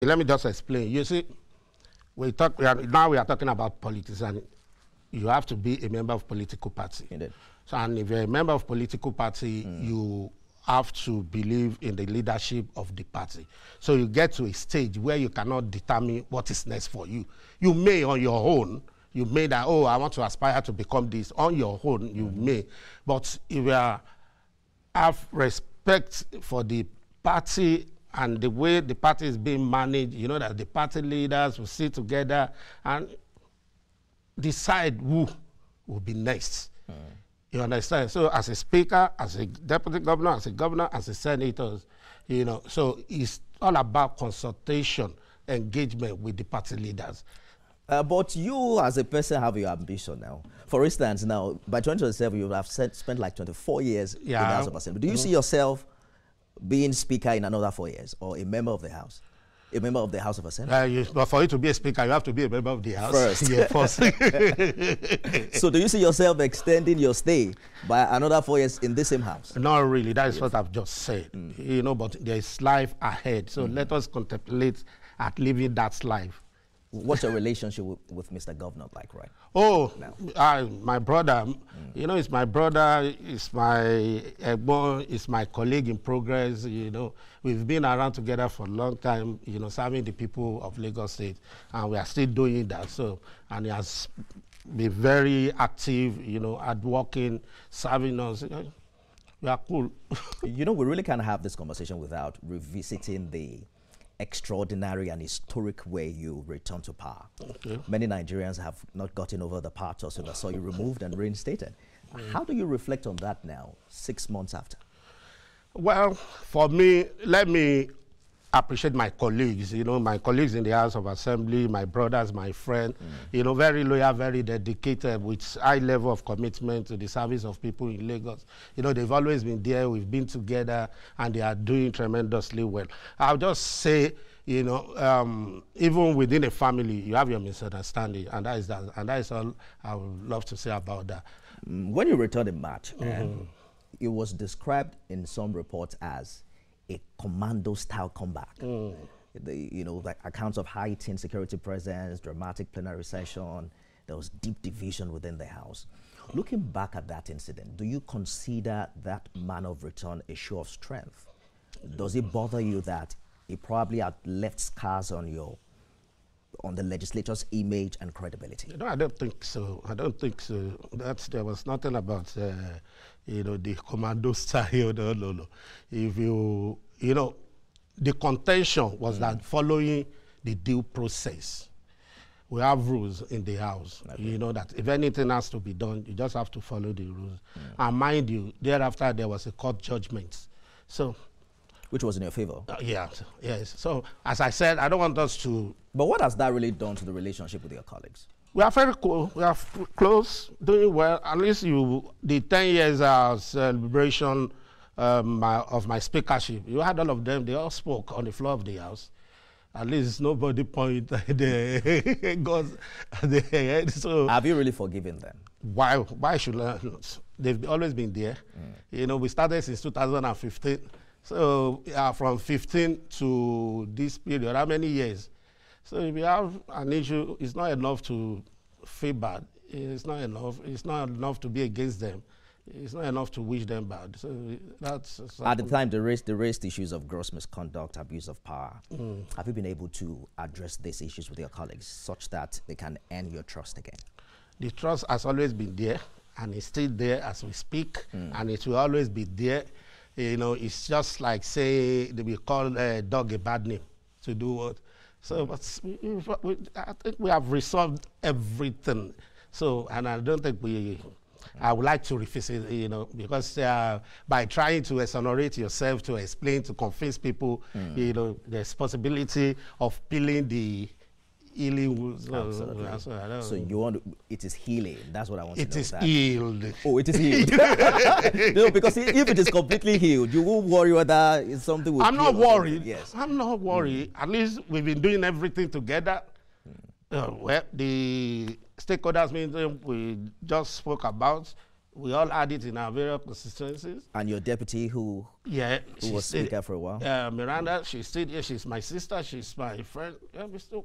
Let me just explain. You see, now we are talking about politics, and you have to be a member of political party. Indeed. So, and if you're a member of political party, you have to believe in the leadership of the party. So you get to a stage where you cannot determine what is next for you. You may on your own, you may that, oh, I want to aspire to become this. On your own, you may. But if you have respect for the party and the way the party is being managed, you know that the party leaders will sit together and decide who will be next. You understand? So as a speaker, as a deputy governor, as a senator, you know, so it's all about consultation, engagement with the party leaders. But you as a person have your ambition now. For instance, now, by 2027, you have spent like 24 years in the House of Assembly. Do you see yourself being speaker in another 4 years, or a member of the House? A member of the House of Assembly? But for you to be a speaker, you have to be a member of the House. First. Yeah, first. So do you see yourself extending your stay by another 4 years in the same House? Not really. That is what I've just said. You know, but there is life ahead. So let us contemplate at living that life. What's your relationship with Mr. Governor like, right? Oh, my brother, you know, it's my brother, it's my Egbo, it's my colleague in progress, you know. We've been around together for a long time, you know, serving the people of Lagos State, and we are still doing that. So, and he has been very active, you know, at working, serving us. You know, we are cool. You know, we really can't have this conversation without revisiting the extraordinary and historic way you returned to power. Okay. Many Nigerians have not gotten over the power tussle that saw you removed and reinstated. How do you reflect on that now, 6 months after? Well, for me, let me appreciate my colleagues, you know, my colleagues in the House of Assembly, my brothers, my friend, you know, very loyal, very dedicated, with high level of commitment to the service of people in Lagos. You know, they've always been there, we've been together, and they are doing tremendously well. I'll just say, you know, even within a family, you have your misunderstanding, and that is all I would love to say about that. When you returned in March, it was described in some reports as a commando-style comeback. You know, like accounts of heightened security presence, dramatic plenary session, there was deep division within the House. Looking back at that incident, do you consider that manner of return a show of strength? Does it bother you that it probably had left scars on the legislature's image and credibility? No, I don't think so. I don't think so. There was nothing about, you know, the commando style. No. If you know, the contention was that following the due process, we have rules in the House. Okay. You know that if anything has to be done, you just have to follow the rules. And mind you, thereafter there was a court judgment. So, which was in your favor? Yes. So, as I said, I don't want us to... But what has that really done to the relationship with your colleagues? We are very cool. We are close, doing well. At least the 10 years celebration of my speakership, you had all of them. They all spoke on the floor of the House. At least nobody pointed the guns at the head. So have you really forgiven them? Why should I? They've always been there. You know, we started since 2015. So from 15 to this period, how many years? So if you have an issue, it's not enough to feel bad. It's not enough. It's not enough to be against them. It's not enough to wish them bad. So that's at the time they raised issues of gross misconduct, abuse of power. Have you been able to address these issues with your colleagues such that they can earn your trust again? The trust has always been there, and it's still there as we speak, and it will always be there. You know, it's just like say we call a dog a bad name to do what. So, but I think we have resolved everything. So, and I don't think I would like to revisit, you know, because by trying to exonerate yourself, to explain, to convince people, you know, there's possibility of peeling the healing wounds. So you want it is healing. That's what I want to know. It is healed. Oh, it is healed. No, because if it is completely healed, you won't worry whether it's something will. I'm not worried. Yes. I'm not worried. At least we've been doing everything together. Well, the stakeholders meeting we just spoke about, We all had it in our various constituencies. And your deputy who was speaker for a while? Miranda, she's still here. She's my sister. She's my friend. Yeah, we still